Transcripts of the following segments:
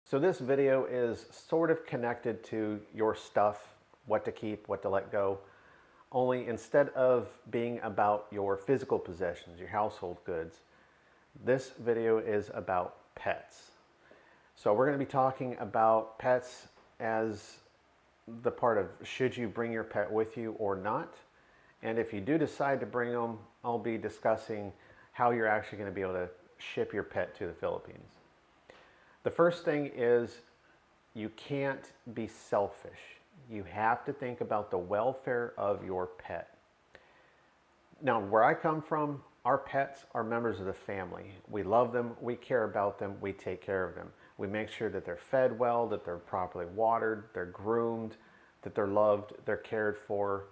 So this video is sort of connected to your stuff, what to keep, what to let go. Only instead of being about your physical possessions, your household goods, this video is about pets. So we're going to be talking about pets as the part of should you bring your pet with you or not. And if you do decide to bring them, I'll be discussing how you're actually going to be able to ship your pet to the Philippines. The first thing is you can't be selfish. You have to think about the welfare of your pet. Now, where I come from, our pets are members of the family. We love them, we care about them, we take care of them. We make sure that they're fed well, that they're properly watered, they're groomed, that they're loved, they're cared for.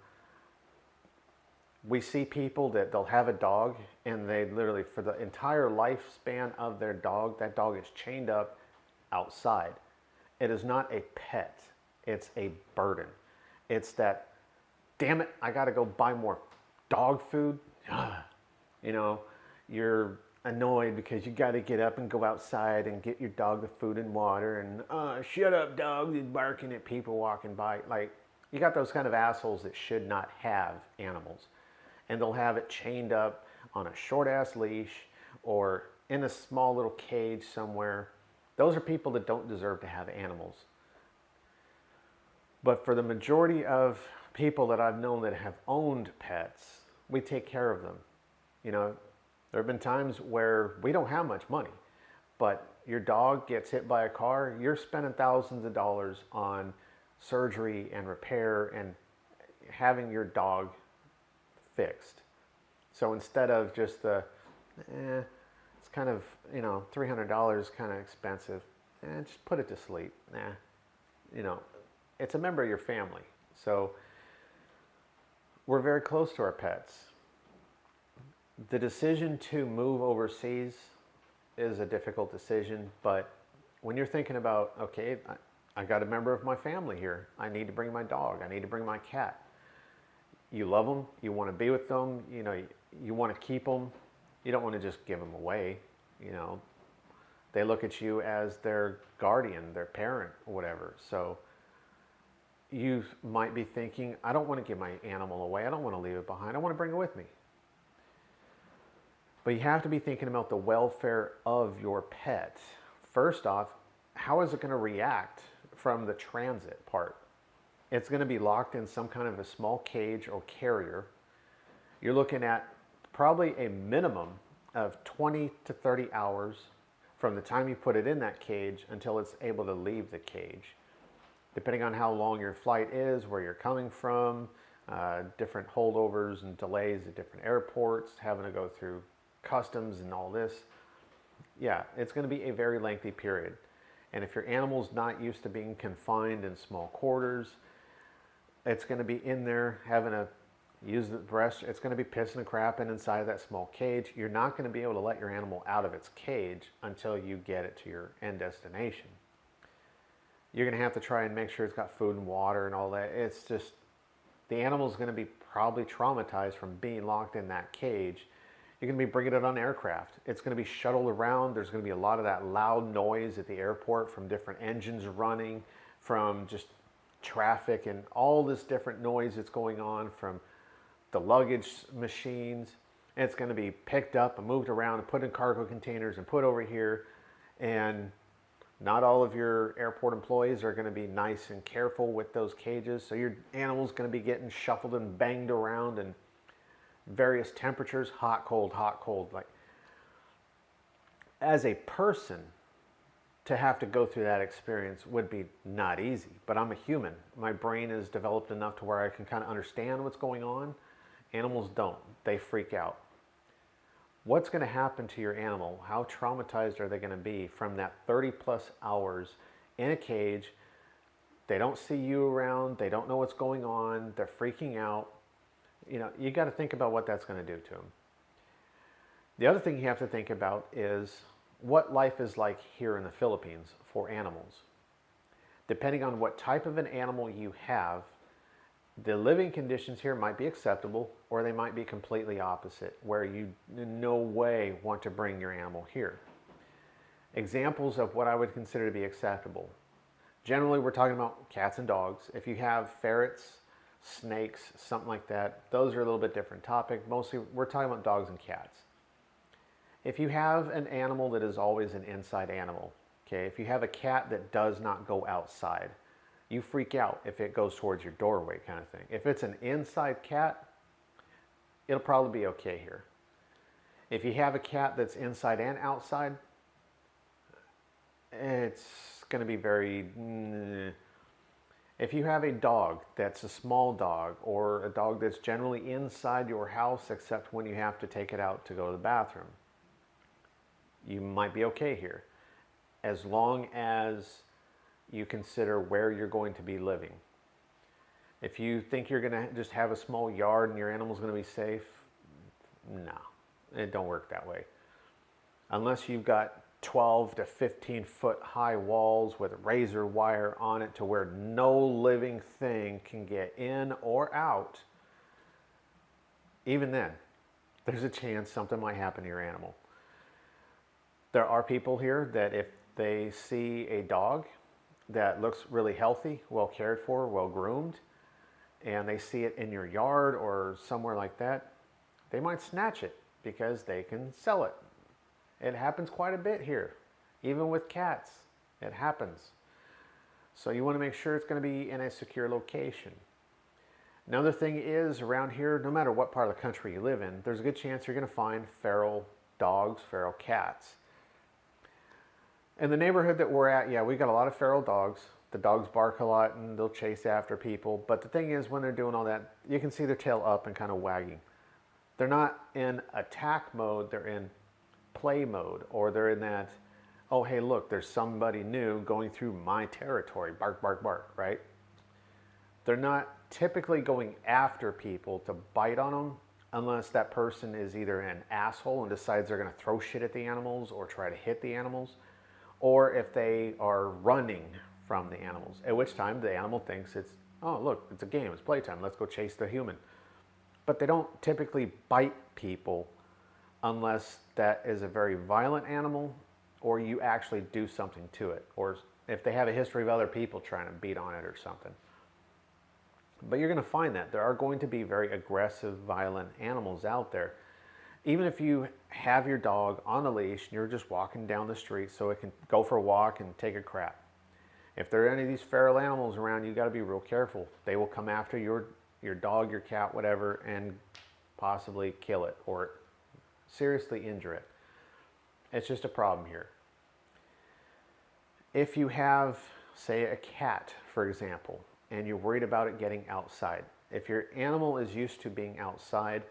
We see people that they'll have a dog and they literally, for the entire lifespan of their dog, that dog is chained up outside. It is not a pet, it's a burden. It's that, damn it, I gotta go buy more dog food. You know, you're annoyed because you gotta get up and go outside and get your dog the food and water and shut up dog, he's barking at people walking by. Like, you got those kind of assholes that should not have animals. And they'll have it chained up on a short ass leash or in a small little cage somewhere. Those are people that don't deserve to have animals. But for the majority of people that I've known that have owned pets, we take care of them. You know, there have been times where we don't have much money, but your dog gets hit by a car, you're spending thousands of dollars on surgery and repair and having your dog fixed. So instead of just the, it's kind of, you know, $300 kind of expensive, just put it to sleep. You know, it's a member of your family. So we're very close to our pets. The decision to move overseas is a difficult decision, but when you're thinking about, okay, I got a member of my family here, I need to bring my dog, I need to bring my cat. You love them, you want to be with them, you know, you want to keep them, you don't want to just give them away, you know. They look at you as their guardian, their parent, whatever. So you might be thinking, I don't want to give my animal away, I don't want to leave it behind, I want to bring it with me. But you have to be thinking about the welfare of your pet. First off, how is it going to react from the transit part? It's going to be locked in some kind of a small cage or carrier. You're looking at probably a minimum of 20 to 30 hours from the time you put it in that cage until it's able to leave the cage. Depending on how long your flight is, where you're coming from, different holdovers and delays at different airports, having to go through customs and all this. Yeah, it's going to be a very lengthy period. And if your animal's not used to being confined in small quarters, it's going to be in there having to use the breast. It's going to be pissing and crapping inside of that small cage. You're not going to be able to let your animal out of its cage until you get it to your end destination. You're going to have to try and make sure it's got food and water and all that. It's just, the animal's going to be probably traumatized from being locked in that cage. You're going to be bringing it on aircraft. It's going to be shuttled around. There's going to be a lot of that loud noise at the airport from different engines running, from just traffic and all this different noise that's going on from the luggage machines. And it's going to be picked up and moved around and put in cargo containers and put over here. And not all of your airport employees are going to be nice and careful with those cages. So your animal's going to be getting shuffled and banged around and various temperatures, hot, cold, hot, cold. Like, as a person, to have to go through that experience would be not easy, but I'm a human. My brain is developed enough to where I can kind of understand what's going on. Animals don't. They freak out. What's going to happen to your animal? How traumatized are they going to be from that 30 plus hours in a cage? They don't see you around. They don't know what's going on. They're freaking out. You know, you got to think about what that's going to do to them. The other thing you have to think about is what life is like here in the Philippines for animals. Depending on what type of an animal you have, the living conditions here might be acceptable, or they might be completely opposite, where you in no way want to bring your animal here. Examples of what I would consider to be acceptable. Generally, we're talking about cats and dogs. If you have ferrets, snakes, something like that, those are a little bit different topic. Mostly, we're talking about dogs and cats. If you have an animal that is always an inside animal, okay, if you have a cat that does not go outside, you freak out if it goes towards your doorway kind of thing. If it's an inside cat, it'll probably be okay here. If you have a cat that's inside and outside, it's going to be very... If you have a dog that's a small dog, or a dog that's generally inside your house except when you have to take it out to go to the bathroom, you might be okay here, as long as you consider where you're going to be living. If you think you're going to just have a small yard and your animal's going to be safe, no, it don't work that way. Unless you've got 12 to 15 foot high walls with razor wire on it to where no living thing can get in or out, even then, there's a chance something might happen to your animal. There are people here that if they see a dog that looks really healthy, well cared for, well groomed, and they see it in your yard or somewhere like that, they might snatch it because they can sell it. It happens quite a bit here. Even with cats, it happens. So you want to make sure it's going to be in a secure location. Another thing is, around here, no matter what part of the country you live in, there's a good chance you're going to find feral dogs, feral cats. In the neighborhood that we're at, yeah, we got a lot of feral dogs. The dogs bark a lot and they'll chase after people. But the thing is, when they're doing all that, you can see their tail up and kind of wagging. They're not in attack mode, they're in play mode, or they're in that, oh, hey, look, there's somebody new going through my territory, bark, bark, bark, right? They're not typically going after people to bite on them unless that person is either an asshole and decides they're going to throw shit at the animals or try to hit the animals, or if they are running from the animals, at which time the animal thinks it's, oh, look, it's a game, it's playtime, let's go chase the human. But they don't typically bite people unless that is a very violent animal or you actually do something to it, or if they have a history of other people trying to beat on it or something. But you're going to find that there are going to be very aggressive, violent animals out there. Even if you have your dog on a leash and you're just walking down the street so it can go for a walk and take a crap. If there are any of these feral animals around, you got to be real careful. They will come after your dog, your cat, whatever, and possibly kill it or seriously injure it. It's just a problem here. If you have, say, a cat, for example, and you're worried about it getting outside, if your animal is used to being outside,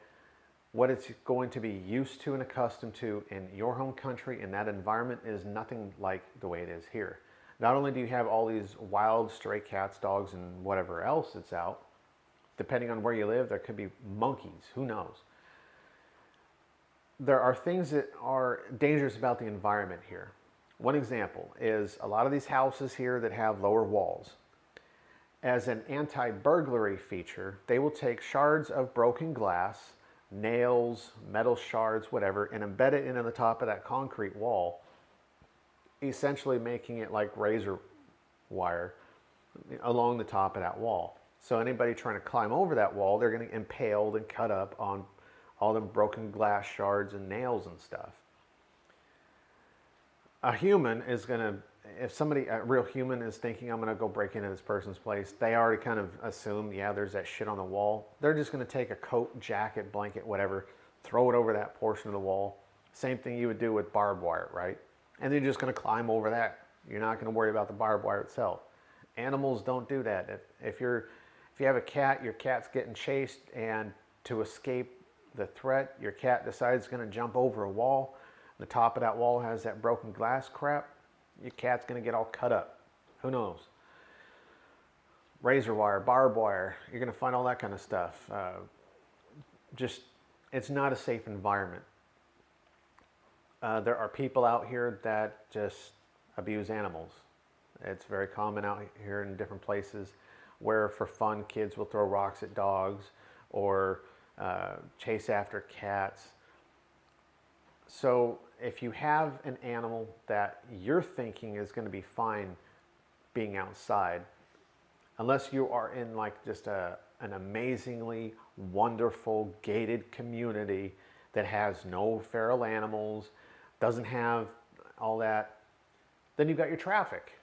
what it's going to be used to and accustomed to in your home country, in that environment, is nothing like the way it is here. Not only do you have all these wild stray cats, dogs, and whatever else that's out, depending on where you live, there could be monkeys, who knows. There are things that are dangerous about the environment here. One example is a lot of these houses here that have lower walls. As an anti-burglary feature, they will take shards of broken glass, nails, metal shards, whatever, and embed it into the top of that concrete wall, essentially making it like razor wire along the top of that wall. So anybody trying to climb over that wall, they're going to get impaled and cut up on all them broken glass shards and nails and stuff. A human is going to, if somebody, a real human is thinking, I'm going to go break into this person's place, they already kind of assume, yeah, there's that shit on the wall. They're just going to take a coat, jacket, blanket, whatever, throw it over that portion of the wall. Same thing you would do with barbed wire, right? And they're just going to climb over that. You're not going to worry about the barbed wire itself. Animals don't do that. If you have a cat, your cat's getting chased, and to escape the threat, your cat decides it's going to jump over a wall. The top of that wall has that broken glass crap. Your cat's going to get all cut up. Who knows? Razor wire, barbed wire, you're going to find all that kind of stuff. It's not a safe environment. There are people out here that just abuse animals. It's very common out here in different places where for fun kids will throw rocks at dogs or chase after cats. So if you have an animal that you're thinking is going to be fine being outside, unless you are in like just an amazingly wonderful gated community that has no feral animals, doesn't have all that, then you've got your traffic.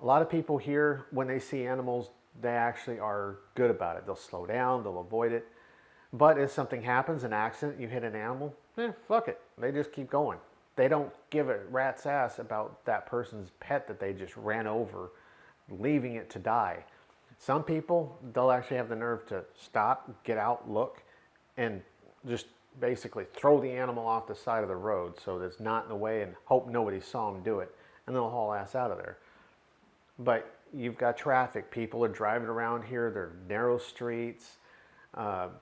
A lot of people here, when they see animals, they actually are good about it. They'll slow down, they'll avoid it. But if something happens, an accident, you hit an animal, fuck it. They just keep going. They don't give a rat's ass about that person's pet that they just ran over, leaving it to die. Some people, they'll actually have the nerve to stop, get out, look, and just basically throw the animal off the side of the road so that it's not in the way and hope nobody saw them do it, and they'll haul ass out of there. But you've got traffic. People are driving around here. They're narrow streets.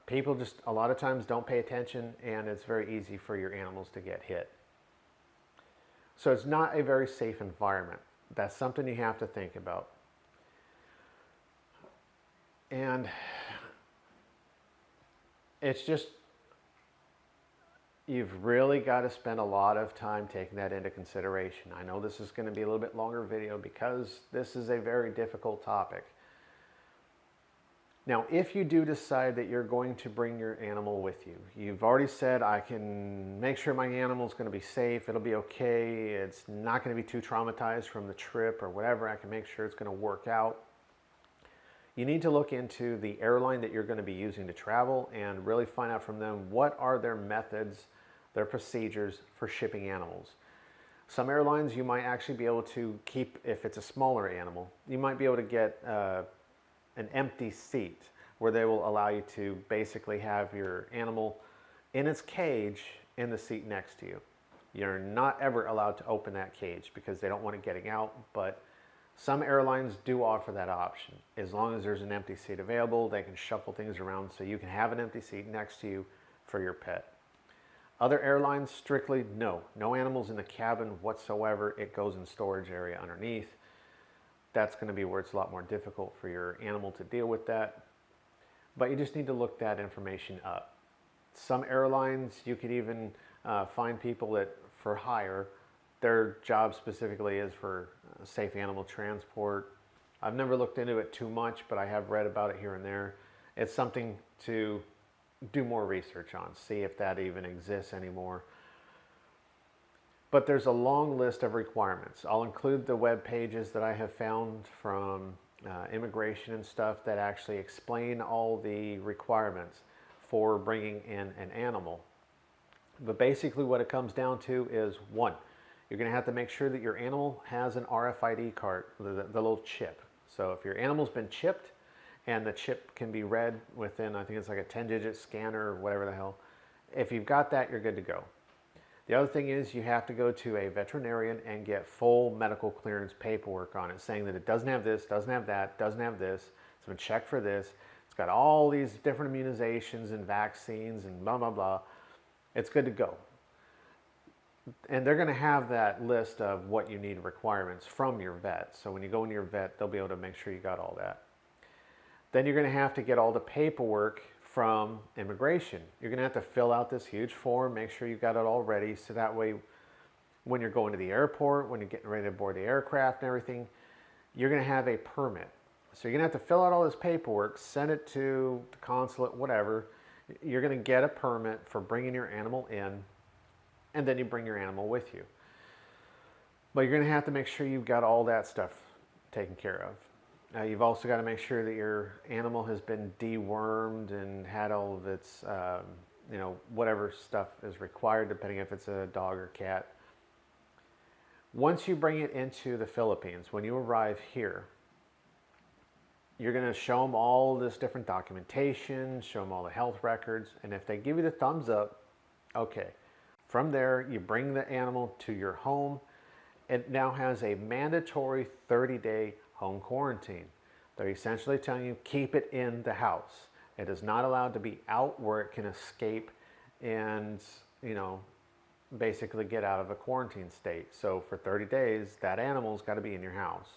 People just a lot of times don't pay attention, and it's very easy for your animals to get hit. So it's not a very safe environment. That's something you have to think about. And it's just, you've really got to spend a lot of time taking that into consideration. I know this is going to be a little bit longer video because this is a very difficult topic. Now, if you do decide that you're going to bring your animal with you, you've already said, I can make sure my animal's going to be safe, it'll be okay, it's not going to be too traumatized from the trip or whatever, I can make sure it's going to work out. You need to look into the airline that you're going to be using to travel and really find out from them what are their methods, their procedures for shipping animals. Some airlines you might actually be able to keep, if it's a smaller animal, you might be able to get an empty seat where they will allow you to basically have your animal in its cage in the seat next to you. You're not ever allowed to open that cage because they don't want it getting out, but some airlines do offer that option. As long as there's an empty seat available, they can shuffle things around so you can have an empty seat next to you for your pet. Other airlines, strictly no animals in the cabin whatsoever. It goes in storage area underneath. That's going to be where it's a lot more difficult for your animal to deal with that. But you just need to look that information up. Some airlines, you could even find people that for hire, their job specifically is for safe animal transport. I've never looked into it too much, but I have read about it here and there. It's something to do more research on, see if that even exists anymore. But there's a long list of requirements. I'll include the web pages that I have found from immigration and stuff that actually explain all the requirements for bringing in an animal. But basically what it comes down to is, one, you're going to have to make sure that your animal has an RFID card, the little chip. So if your animal's been chipped and the chip can be read within, I think it's like a 10-digit scanner or whatever the hell, if you've got that, you're good to go. The other thing is you have to go to a veterinarian and get full medical clearance paperwork on it saying that it doesn't have this, doesn't have that, doesn't have this, it's been checked for this, it's got all these different immunizations and vaccines and blah, blah, blah. It's good to go. And they're going to have that list of what you need requirements from your vet. So when you go into your vet, they'll be able to make sure you got all that. Then you're going to have to get all the paperwork from immigration. You're going to have to fill out this huge form, make sure you've got it all ready, so that way when you're going to the airport, when you're getting ready to board the aircraft and everything, you're going to have a permit. So you're going to have to fill out all this paperwork, send it to the consulate, whatever. You're going to get a permit for bringing your animal in, and then you bring your animal with you. But you're going to have to make sure you've got all that stuff taken care of. You've also got to make sure that your animal has been dewormed and had all of its, whatever stuff is required, depending if it's a dog or cat. Once you bring it into the Philippines, when you arrive here, you're going to show them all this different documentation, show them all the health records, and if they give you the thumbs up, okay. From there, you bring the animal to your home. It now has a mandatory 30-day home quarantine. They're essentially telling you keep it in the house. It is not allowed to be out where it can escape and, basically get out of a quarantine state. So for 30 days, that animal's got to be in your house.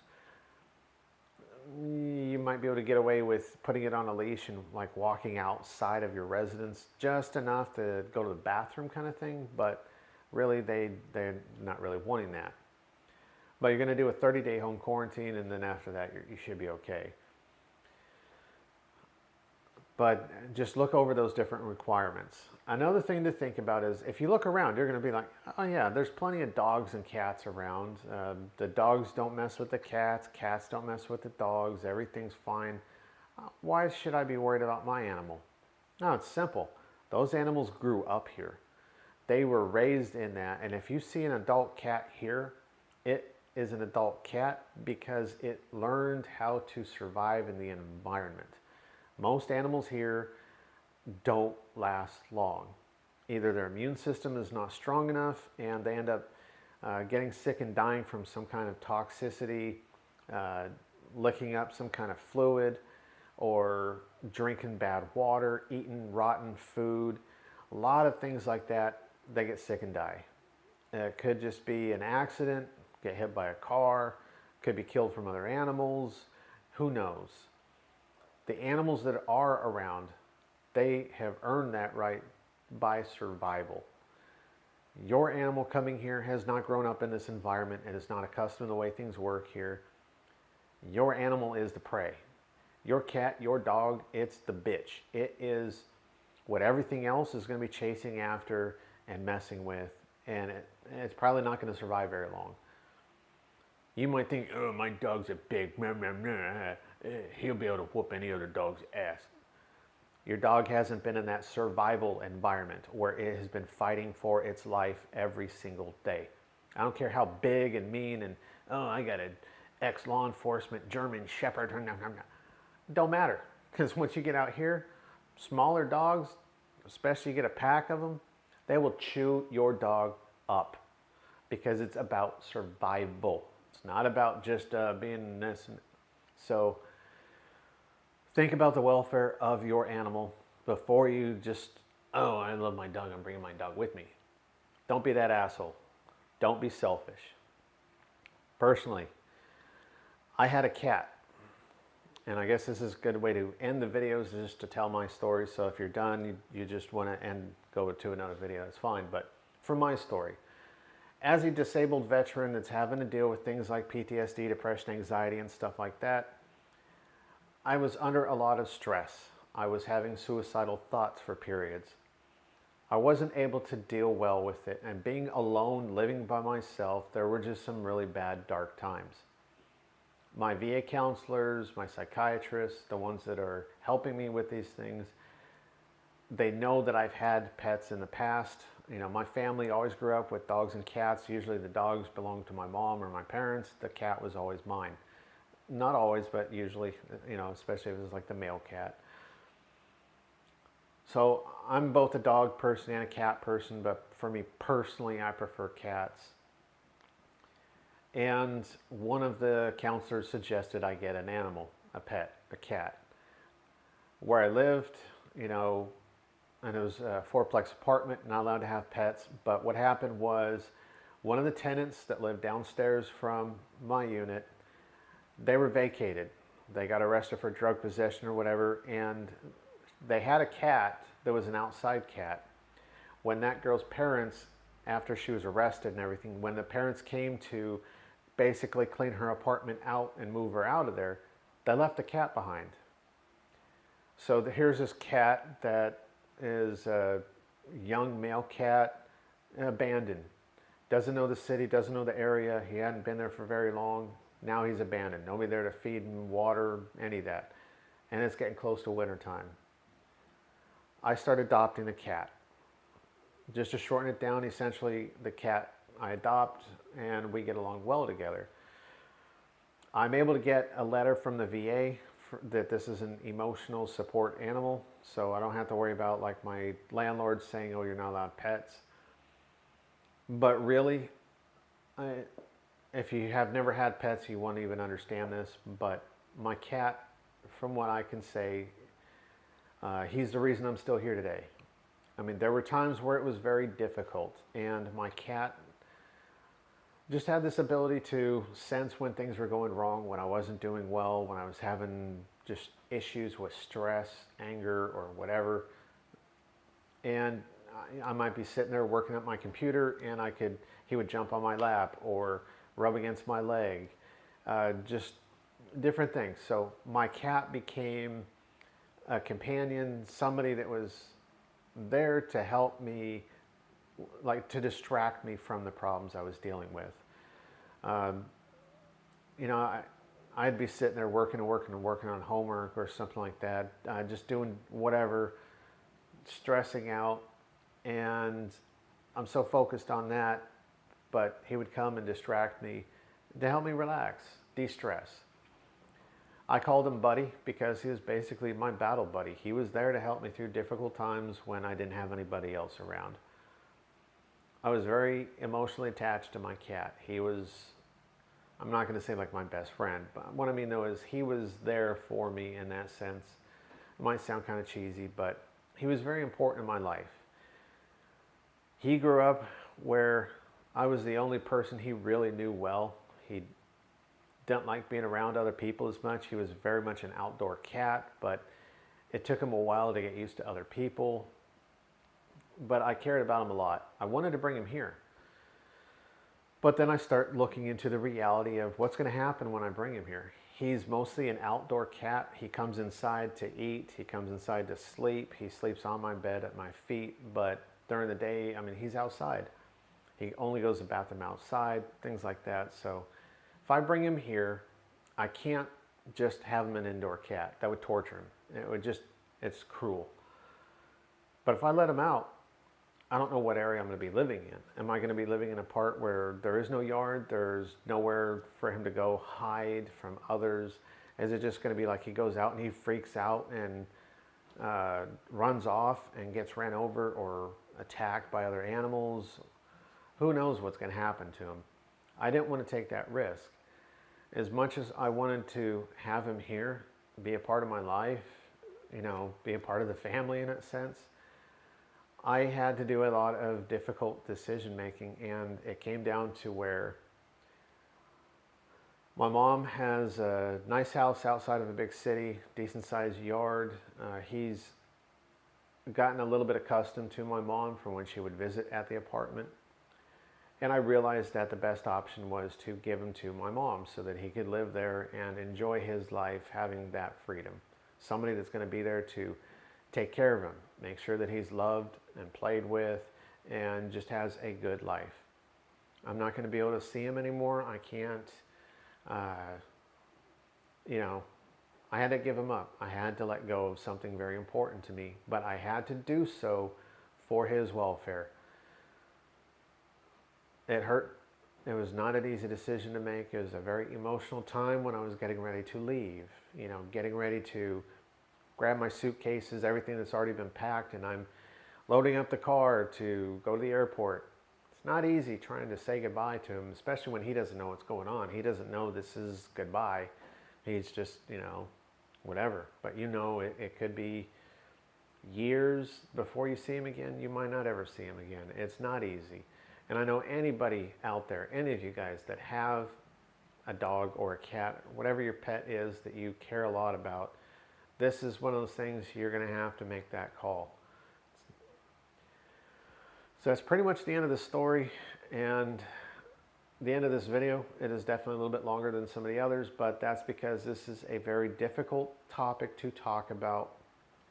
You might be able to get away with putting it on a leash and like walking outside of your residence just enough to go to the bathroom kind of thing, but really they're not really wanting that. But you're going to do a 30-day home quarantine, and then after that you should be okay. But just look over those different requirements. Another thing to think about is if you look around, you're going to be like, oh yeah, there's plenty of dogs and cats around. The dogs don't mess with the cats. Cats don't mess with the dogs. Everything's fine. Why should I be worried about my animal? No, it's simple. Those animals grew up here. They were raised in that. And if you see an adult cat here, it is an adult cat because it learned how to survive in the environment. Most animals here don't last long. Either their immune system is not strong enough and they end up getting sick and dying from some kind of toxicity, licking up some kind of fluid, or drinking bad water, eating rotten food. A lot of things like that, they get sick and die. It could just be an accident, get hit by a car, could be killed from other animals, who knows? The animals that are around, they have earned that right by survival. Your animal coming here has not grown up in this environment and is not accustomed to the way things work here. Your animal is the prey. Your cat, your dog, it's the bitch. It is what everything else is going to be chasing after and messing with, and it's probably not going to survive very long. You might think, oh, my dog's a big, he'll be able to whoop any other dog's ass. Your dog hasn't been in that survival environment where it has been fighting for its life every single day. I don't care how big and mean and, oh, I got an ex-law enforcement German Shepherd. Don't matter, because once you get out here, smaller dogs, especially you get a pack of them, they will chew your dog up because it's about survival. It's not about just being this. So think about the welfare of your animal before you just, oh, I love my dog, I'm bringing my dog with me. Don't be that asshole. Don't be selfish. Personally, I had a cat. And I guess this is a good way to end the videos, just to tell my story. So if you're done, you just want to go to another video, that's fine. But for my story, as a disabled veteran that's having to deal with things like PTSD, depression, anxiety, and stuff like that, I was under a lot of stress. I was having suicidal thoughts for periods. I wasn't able to deal well with it. And being alone, living by myself, there were just some really bad, dark times. My VA counselors, my psychiatrists, the ones that are helping me with these things, they know that I've had pets in the past. You know, my family always grew up with dogs and cats. Usually the dogs belonged to my mom or my parents. The cat was always mine. Not always, but usually, you know, especially if it was like the male cat. So I'm both a dog person and a cat person, but for me personally, I prefer cats. And one of the counselors suggested I get an animal, a pet, a cat. Where I lived, you know, and it was a fourplex apartment, not allowed to have pets. But what happened was one of the tenants that lived downstairs from my unit, they were vacated. They got arrested for drug possession or whatever, and they had a cat that was an outside cat. When that girl's parents, after she was arrested and everything, when the parents came to basically clean her apartment out and move her out of there, they left the cat behind. So here's this cat that is a young male cat, abandoned. Doesn't know the city, doesn't know the area. He hadn't been there for very long. Now he's abandoned. Nobody there to feed him, water, any of that. And it's getting close to winter time. I started adopting the cat. Just to shorten it down, essentially the cat I adopt and we get along well together. I'm able to get a letter from the VA that this is an emotional support animal, so I don't have to worry about like my landlord saying, oh, you're not allowed pets. But really, if you have never had pets, you won't even understand this, but my cat, from what I can say, he's the reason I'm still here today. I mean, there were times where it was very difficult, and my cat just had this ability to sense when things were going wrong, when I wasn't doing well, when I was having just issues with stress, anger, or whatever. And I might be sitting there working at my computer, and he would jump on my lap or rub against my leg, just different things. So my cat became a companion, somebody that was there to help me, like to distract me from the problems I was dealing with. Um, you know, I'd be sitting there working on homework or something like that, just doing whatever, stressing out, and I'm so focused on that, but he would come and distract me to help me relax, de-stress. I called him Buddy because he was basically my battle buddy. He was there to help me through difficult times when I didn't have anybody else around. I was very emotionally attached to my cat. He was, I'm not going to say like my best friend, but what I mean though is he was there for me in that sense. It might sound kind of cheesy, but he was very important in my life. He grew up where I was the only person he really knew well. He didn't like being around other people as much. He was very much an outdoor cat, but it took him a while to get used to other people. But I cared about him a lot. I wanted to bring him here. But then I start looking into the reality of what's going to happen when I bring him here. He's mostly an outdoor cat. He comes inside to eat. He comes inside to sleep. He sleeps on my bed at my feet. But during the day, I mean, he's outside. He only goes to the bathroom outside, things like that. So if I bring him here, I can't just have him an indoor cat. That would torture him. It would just, it's cruel. But if I let him out, I don't know what area I'm going to be living in. Am I going to be living in a part where there is no yard? There's nowhere for him to go hide from others? Is it just going to be like he goes out and he freaks out and runs off and gets ran over or attacked by other animals? Who knows what's going to happen to him? I didn't want to take that risk. As much as I wanted to have him here, be a part of my life, you know, be a part of the family in a sense, I had to do a lot of difficult decision making, and it came down to where my mom has a nice house outside of a big city, decent sized yard. He's gotten a little bit accustomed to my mom from when she would visit at the apartment. And I realized that the best option was to give him to my mom so that he could live there and enjoy his life having that freedom. Somebody that's going to be there to take care of him, make sure that he's loved and played with and just has a good life. I'm not going to be able to see him anymore. I can't, you know, I had to give him up. I had to let go of something very important to me, but I had to do so for his welfare. It hurt. It was not an easy decision to make. It was a very emotional time when I was getting ready to leave, you know, getting ready to grab my suitcases, everything that's already been packed, and I'm loading up the car to go to the airport. It's not easy trying to say goodbye to him, especially when he doesn't know what's going on. He doesn't know this is goodbye. He's just, you know, whatever. But you know, it could be years before you see him again. You might not ever see him again. It's not easy. And I know anybody out there, any of you guys that have a dog or a cat, whatever your pet is that you care a lot about, this is one of those things you're going to have to make that call. So that's pretty much the end of the story and the end of this video. It is definitely a little bit longer than some of the others, but that's because this is a very difficult topic to talk about,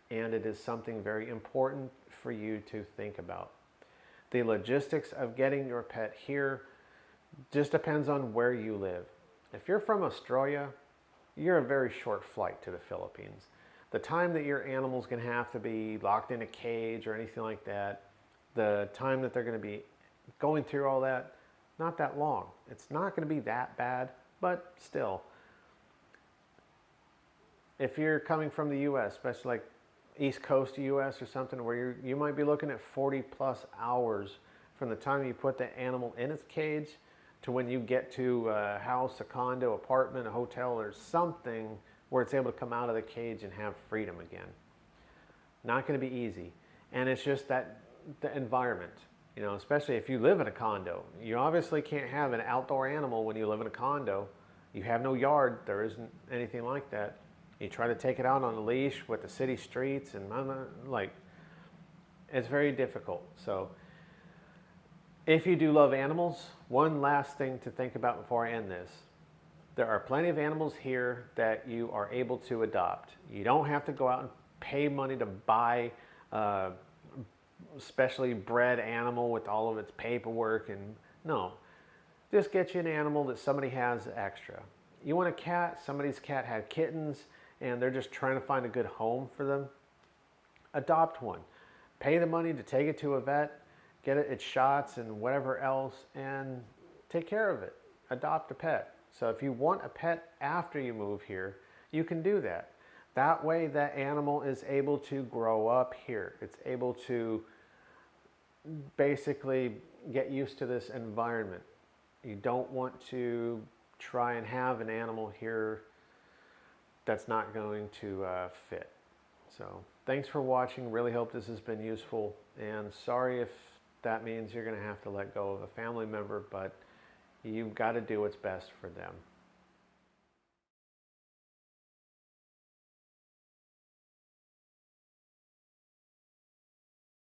and it is something very important for you to think about. The logistics of getting your pet here just depends on where you live. If you're from Australia, you're a very short flight to the Philippines. The time that your animal's going to have to be locked in a cage or anything like that, the time that they're going to be going through all that, not that long. It's not going to be that bad, but still. If you're coming from the U.S., especially like East Coast U.S. or something, where you might be looking at 40 plus hours from the time you put the animal in its cage to when you get to a house, a condo, apartment, a hotel, or something where it's able to come out of the cage and have freedom again. Not going to be easy. And it's just that the environment, you know, especially if you live in a condo. You obviously can't have an outdoor animal when you live in a condo. You have no yard. There isn't anything like that. You try to take it out on a leash with the city streets and like, It's very difficult. So if you do love animals, one last thing to think about before I end this. There are plenty of animals here that you are able to adopt. You don't have to go out and pay money to buy a specially bred animal with all of its paperwork. And no, just get you an animal that somebody has extra. You want a cat, somebody's cat had kittens and they're just trying to find a good home for them. Adopt one. Pay the money to take it to a vet, get it its shots and whatever else, and take care of it. Adopt a pet. So if you want a pet after you move here, you can do that. That way that animal is able to grow up here. It's able to basically get used to this environment. You don't want to try and have an animal here that's not going to fit. So thanks for watching. Really hope this has been useful. And sorry if that means you're going to have to let go of a family member, but you've got to do what's best for them.